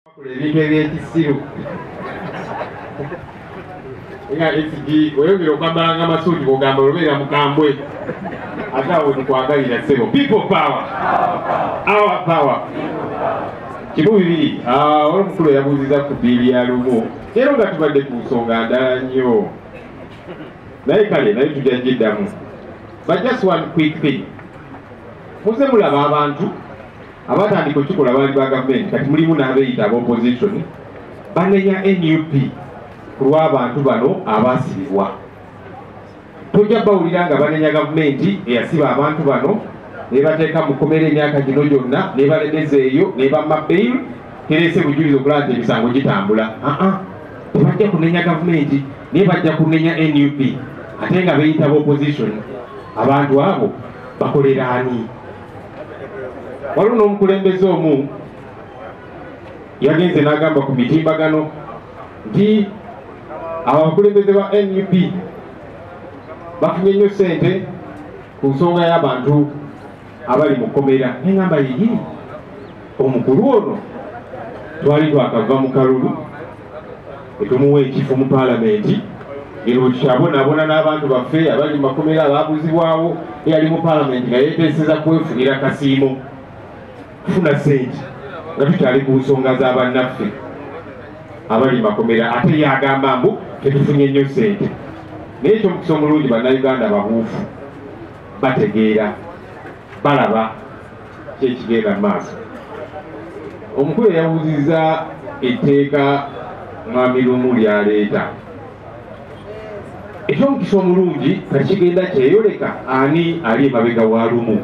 ebintu ebyekisiru nga ekigi oyogera okwambala amasuuti bw'ogamba olubeera mukambwe ate awo tukwagalira ssebo. People power, our power. Kimu bibiri olwomukulu yabuuziza ku bbiiri ya lumu era nga tubadde ku nsonga ndala nnyo naye kale naye tujja giddamu. But just one quick thing, muze mulaba abantu abatandika okikola baali ba gavumenti kati mulimu n'abeeyita ab'opposition banenya NUP ku lw'abantu bano abaasibibwa. Tojja bawulira nga banenya gavumenti eyasiba abantu bano nebateeka mu kkomera emyaka gino gyonna nebalemeza eyo nebamma bail tereese bujulizi okulaba nti emisango gitambula. Tebajja kunenya gavumenti naye bajja kunenya NUP ate nga beeyita b'opposition. Abantu abo bakolera ani? Waliwo n'omukulembeze omu yagenze n'agamba ku mitimbagano nti abakulembeze ba NUP bafunye nnyo ssente ku nsonga y'abantu abali mu kkomera. Neŋŋamba yiri omukulu ono twali twakava mu kalulu etumuwa ekifo mu paalamenti ero kyabonaabona n'abantu baffe abali mu makomera abaabuzibwawo eyali mu paalamenti nga yeeteeseza kwefunira kasiimo kufuna ssente nga tukyali ku nsonga z'abannaffe abali mu makomera ate yagamba mbu tetufunye nnyo ssente. Naye ekyomukisa omulungi bannayuganda babuufu bategeera balaba kyekigenda mu maaso. Omukulu yabuuzizza etteeka mwami Lumu lyaleeta. Ekyomukisa omulungi kati kigenda kyeyoleka ani ali emabega wa Lumu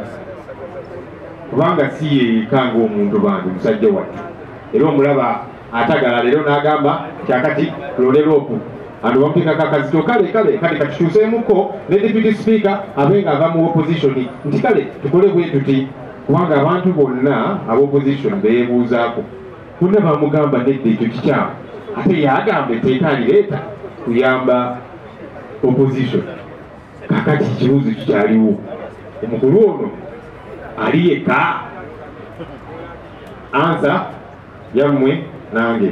kubanga si yeeka ng'omuntu bange musajja wattu era omulaba atagala leero n'agamba kyakati loleropu ando bamuteekako akazito kale kati katukyuseemuko ne deputy speaker abenga ava mu opposition nti kale tukole bwe tuti kubanga abantu bonna ab'opposition beebuuzaako bonna bamugamba nedda ekyo kikyamu ate yagamba etteeka alireeta kuyamba opposition. Kakati ekibuuzo kikyaliwo omukulu ono ali yekka? Answer yammwe nange.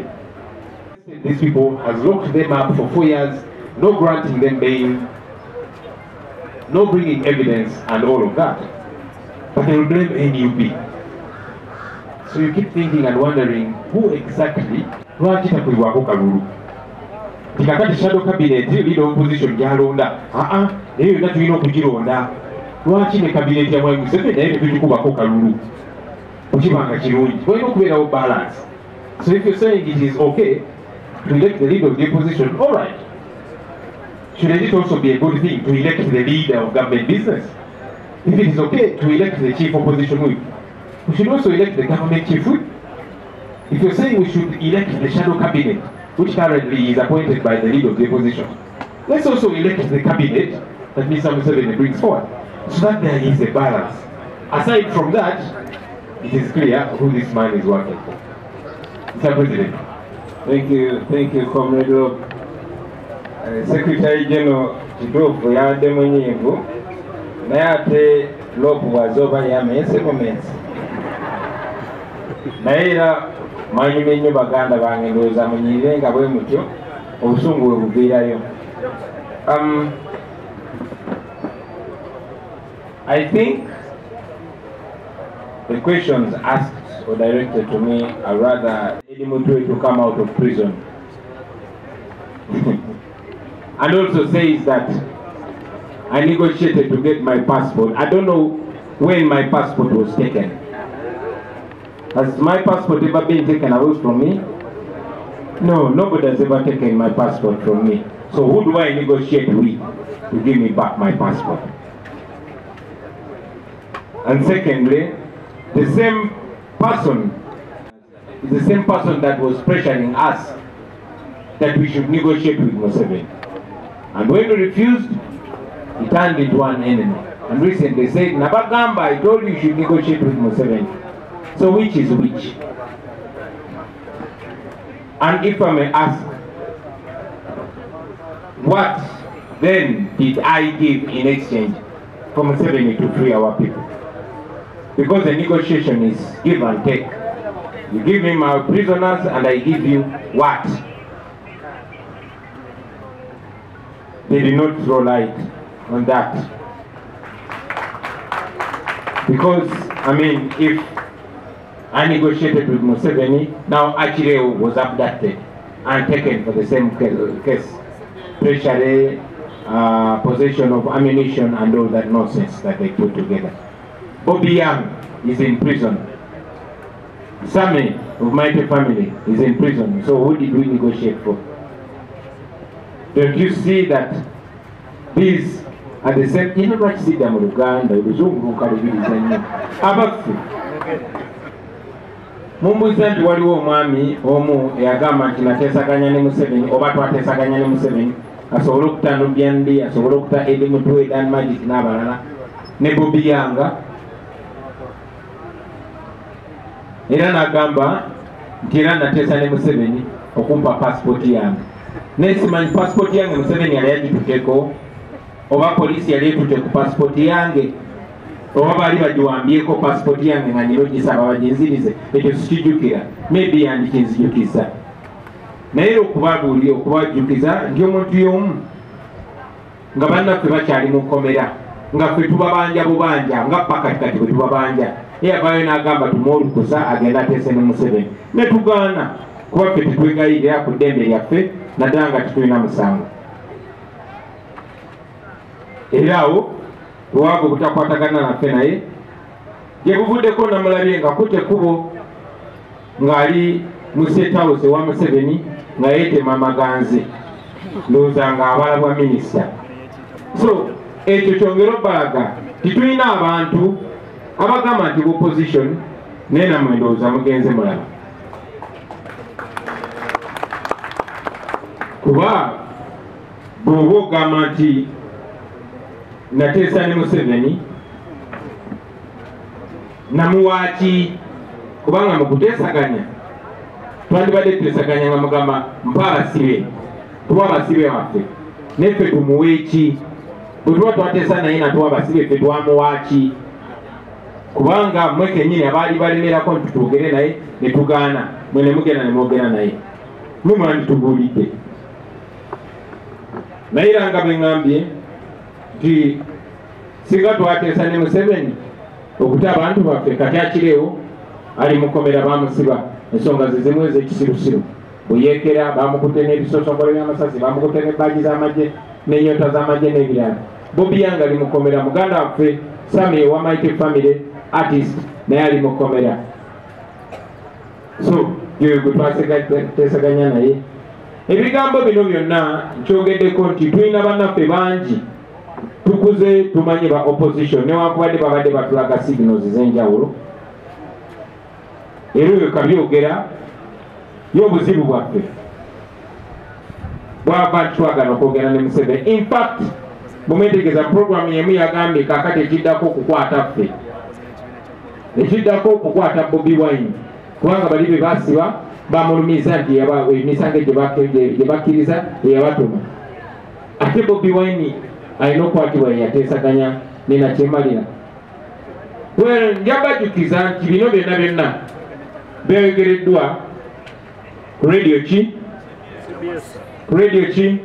These people has locked them up for 4 years, no granting them bail, no bringing evidence and all of that. But they will blame NUP. So you keep thinking and wondering who exactly lwaki takulibwako kalulu. Tikakati shadow cabinet leader opposition gyalonda naye yonna tulina okugironda. Lwaki ne cabinet ya Mwai Museveni naye tetugikubako kalulu okibanga kirungi? Tulina okubeerawo balance. So if you're saying it is okay to elect the leader of the opposition, all right. Shouldn't it also be a good thing to elect the leader of government business? If it is okay to elect the chief opposition whip, we should also elect the government chief whip. If you're saying we should elect the shadow cabinet, which currently is appointed by the leader of the opposition, let's also elect the cabinet that Mr. Museveni brings forward, so that there is a balance. Aside from that, it is clear who this man is working for. Mr. President. Thank you, Comrade Rob. Secretary General kituufu yabadde munyiivu naye ate Rob bw'azooba yamense bumensi naye era mwanyumye nnyo baganda bange ndowooza munyiire nga bwe mutyo obusungu bwe buviirayo. I think the questions asked or directed to me are rather to come out of prison and also says that I negotiated to get my passport. I don't know when my passport was taken. Has my passport ever been taken away from me? No, nobody has ever taken my passport from me. So who do I negotiate with to give me back my passport? And secondly, the same person is the same person that was pressuring us that we should negotiate with Museveni. And when we refused, he turned into an enemy. And recently said, Nabagamba, I told you should negotiate with Museveni. So which is which? And if I may ask, what then did I give in exchange for Museveni to free our people? Because the negotiation is give and take. You give me my prisoners and I give you what? They did not throw light on that. Because, I mean, if I negotiated with Museveni, now Achireo was abducted and taken for the same case. Treasury, possession of ammunition and all that nonsense that they put together. Bobi is in prison. Sammy of Mighty Family is in prison. So who did we negotiate for? Don't you see that these are the same? You know what see them Uganda, Mumbuza nti waliwo omwami omu eyagamba nti nateesaganya ne Museveni oba twateesaganya ne Museveni asobole okutanubya ndi asobole okuta Edi Mutwe Dan Magic n'abalala ne Bobi Yanga era n'agamba nti era nateesa ne Museveni okumpa pasipoti yange nesimanyi pasipoti yange Museveni yali yagitutteko oba polisi yali etutte ku pasipoti yange oba bali bagiwambyeko pasipoti yange nga nyiro gisaba baginzirize ekyo sikijjukira maybe yandikinzijukiza naye okubabuulira okubajjukiza nti omuntu y'omu nga bannaffe bakyali mu kkomera nga ffe tubabanja bubanja nga pakatikati bwe tubabanja eyavaayo n'agamba tumuwa olukusa agenda ateese ne Museveni ne tugaana kuba ffe tetwegayirira ku ddembe lyaffe naddala nga tetulina musango era awo lwago butakwatagana naffe naye gye buvuddeko namulabye nga kutte kubo ng'ali mu State House ewa Museveni nga yeetema amaganzi ndowooza nga abalabwa minisita. So ekyo kyongera obbalaga titulina abantu abagamba nti opposition naye nammwe ndowooza mugenze mulaba kuba bw'oba ogamba nti nateesa ne Museveni namuwaaki kubanga mu kuteesaganya twandibadde tuteesaganya nga mugamba mpa abasibe tuwa abasibe waffe neffe tumuweeki bwe tuba twateesa naye natuwa abasibe ffe twamuwaaki kubanga mwe kennyini abaali balemerako nti twogere naye ne tugaana mwe ne mugenda ne mwogera naye mumandi tubuulidde naye era nga bwe ŋŋambye nti singa twateesa ne Museveni okuta abantu baffe kati akireewo ali mukomera bamusiba ensonga ze zimu ez'ekisirusiru bweyeekera bamukutte n'ebisosokolo by'amasasi bamukutte n'ebbaagi z'amagye n'ennyota z'amagye n'ebirala Bobi Yanga ali mukomera muganda waffe Sami ewa Mighty Family artist naye ali mukomera so gwe twateesaganya naye ebigambo bino byonna nkyogeddeko nti tulina bannaffe bangi tukuze tumanyi ba opposition newankubadde babadde batulaga signals ez'enjawulo era oyo kabyogera y'obuzibu bwaffe bwaba twagala okwogera ne Museveni. In fact bumwetegeeza program yemu yagambye kakati ekiddako okukwata ffe ekiddako okukwata Bobi Wine kubanga bali be basiba bamulumiza nti emisango gye bakkiriza eyabatuma ate Bobi Wine alina okukwatibwa yateesaganya nenakyemalira. Well njabajjukiza nti bino byonna byonna byogereddwa ku radio ki? Ku radio ki?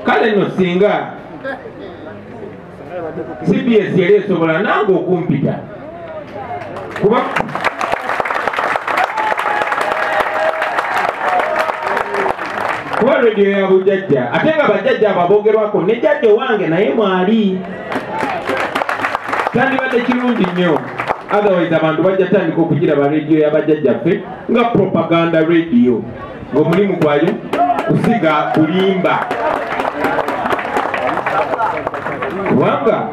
Kale nno singa CBS yali esobola nange okumpita kuba radio ya bujjajja ate nga bajjajja ababogerwako ne jjajja wange naye mwali tandibadde kirungi nnyo otherwise abantu bajja tandika okugiraba radio y'abajjajjaffe nga propaganda radio ng'omulimu gwayo kusiga kulimba kubanga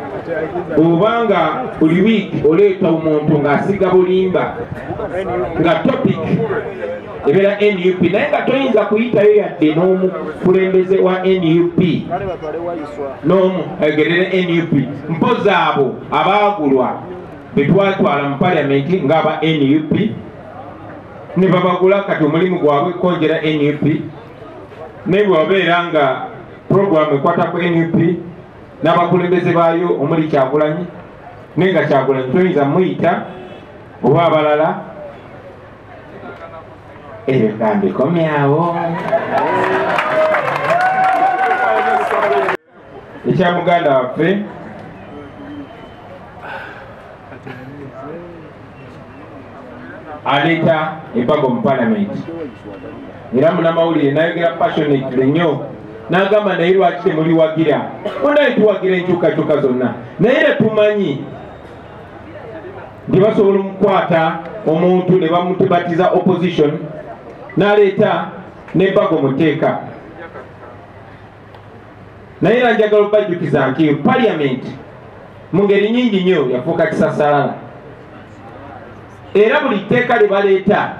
obanga buli wiiki oleeta omuntu ng'asiga bulimba nga topic ebeera NUP naye nga toyinza kuyitayo yadde n'omukulembeze wa NUP n'omu ayogerere NUP mpozi abo abaagulwa betwatwala mu paliamenti ng'aba NUP ne babagula kati omulimu gwabwe konjera NUP naye bwabeera nga programu ekwata ku NUP n'abakulembeze baayo omuli Kyagulanyi naye nga Kyagulanyi toyinza muyita oba abalala ebigambo bikomyawo. Ekya muganda waffe aleeta embaga mu palamenti era munamawulire nayogera passionately nnyo n'agamba naye lwaki temuliwagira bonna netuwagira enkyukakyuka zonna naye netumanyi nti basobola omukwata omuntu ne bamutibatiza opposition n'aleeta n'ebbago muteeka naye era njagala obajjukiza nti parliament mu ngeri nyingi nnyo yafuuka kisasalala era buli tteeka lye baleeta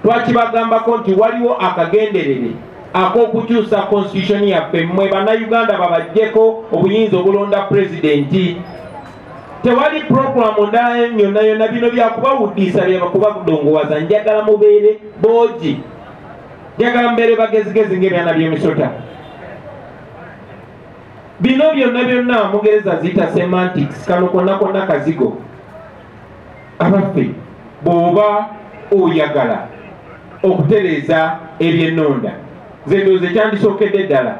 twakibagambako nti waliwo akagenderere ak'okukyusa constitution yaffe mmwe bannayuganda babajjeko obuyinza obulonda pulezidenti. Tewali programu ndala yonna yonna bino byakubawuddisa byebakubadongowaza njagala mubeere boogi njagala mubeere bagezigezi ng'ebyana by'emisota. Bino byonna byonna Mungereza ziyita semantics kano konna konna kazigo. Abaffe bw'oba oyagala okutereeza ebyennonda zendoze kyandisookedde ddala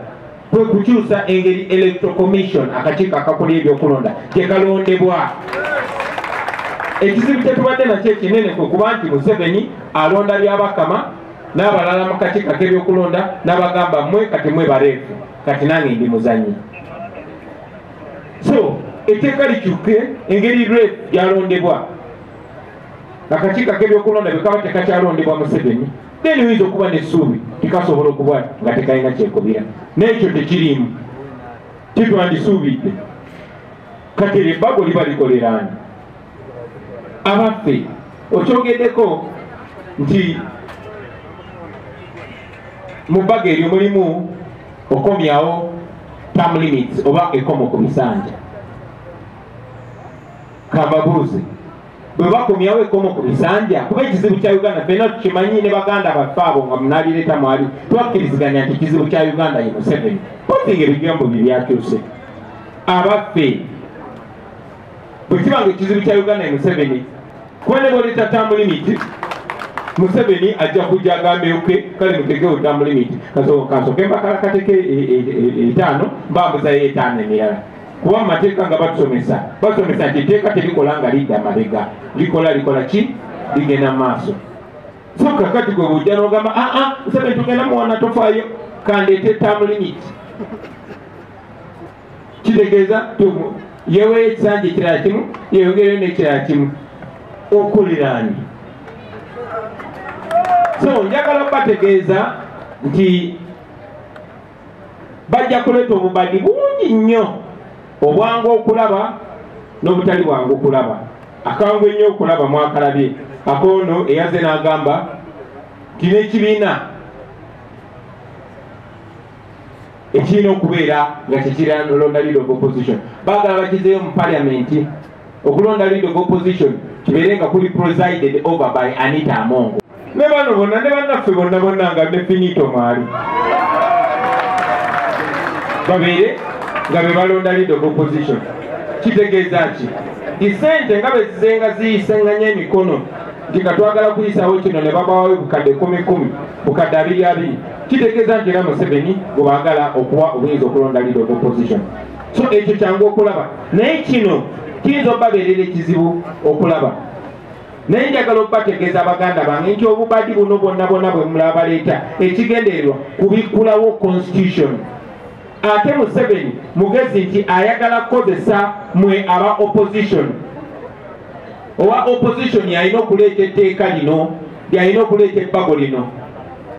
kwe kukyusa engeri electoral commission akakiiko akakola ebyokulonda gyekalondebwa. Ekizibu kyetubadde nakyo ekinene kwe kuba nti Museveni alonda byabakama n'abalala mu kakiiko ak'ebyokulonda n'abagamba mmwe kati mwe bareefu kati nange ndi muzanyi. So etteeka likyuke engeri reefu gyalondebwa akakiiko ak'ebyokulonda bwe kaba tekakyalondebwa Museveni then oyinza okuba n'essuubi tikasobola okuba nga tekalina kyekubira n'ekyo tekirimu kitwandisuubidde kati ebbago liba likoleraani. Abaffe okyogeddeko nti mu bbaga eryo mulimu okomyawo term limits oba ekomo ku bisanja. Kababuuze bwe bakomyawo ekomo ku bisanja kuba ekizibu kya Uganda ffenna tukimanyi ne baganda baffe abo nga munalireeta mwali twakkiriziganya nti ekizibu kya Uganda ye Museveni pozinga ebigambo bye byakyuse. Abaffe bwe kibanga ekizibu kya Uganda ye Museveni kuba ne boleeta term limit Museveni ajja kujja agambeoke kale mutegewo term limit kansooke mbakalakateke 5 mbambuzayo 5 emirala kuba mu mateeka nga basomesa nti etteeka terikola nga lidda mabega likola ki ligenda maaso. So kakati gwe bujja n'ogamba Museveni tugenda muwana tofaayo kandeete term limit kitegeeza yeweyo ekisanja ekirala kimu yeyogereyo n'ekirala kimu okuliraani. So njagala bategeeza nti bajja kuleeta obubadi bungi nnyo obwangu okulaba n'obutali bwangu okulaba. Akangu ennyo okulaba mwakalabye akoono eyaze n'agamba nti n'ekibiina ekirina okubeera nga tekiralonda leader of opposition baagala bakizeeyo mu parliament okulonda leader of opposition kibeere nga kuli presided over by Anita Amongo ne bano bonna ne bannaffe bonna nga definito mwali babeere nga be balonda leader of opposition. Kitegeeza ki isente nga bwe zizenga ziyisenganya emikono nti nga twagala kuyisaawo kino ne babawayo bukadde 10 bukadde 2 kitegeeza nti era Museveni gwe baagala okuwa obuyinza okulonda leader of opposition. So ekyo kyangu okulaba naye kino kiyinza obabeerera ekizibu okulaba naye njagala okubategeeza abaganda bange nti obubadi buno bonna bwe mulaba baleeta ekigendererwa kubikkulawo constitution. Ate Museveni mugezi nti ayagala kukozesa mwe aba opposition. Owa opposition yalina okuleeta etteeka lino lyalina okuleeta ebbago lino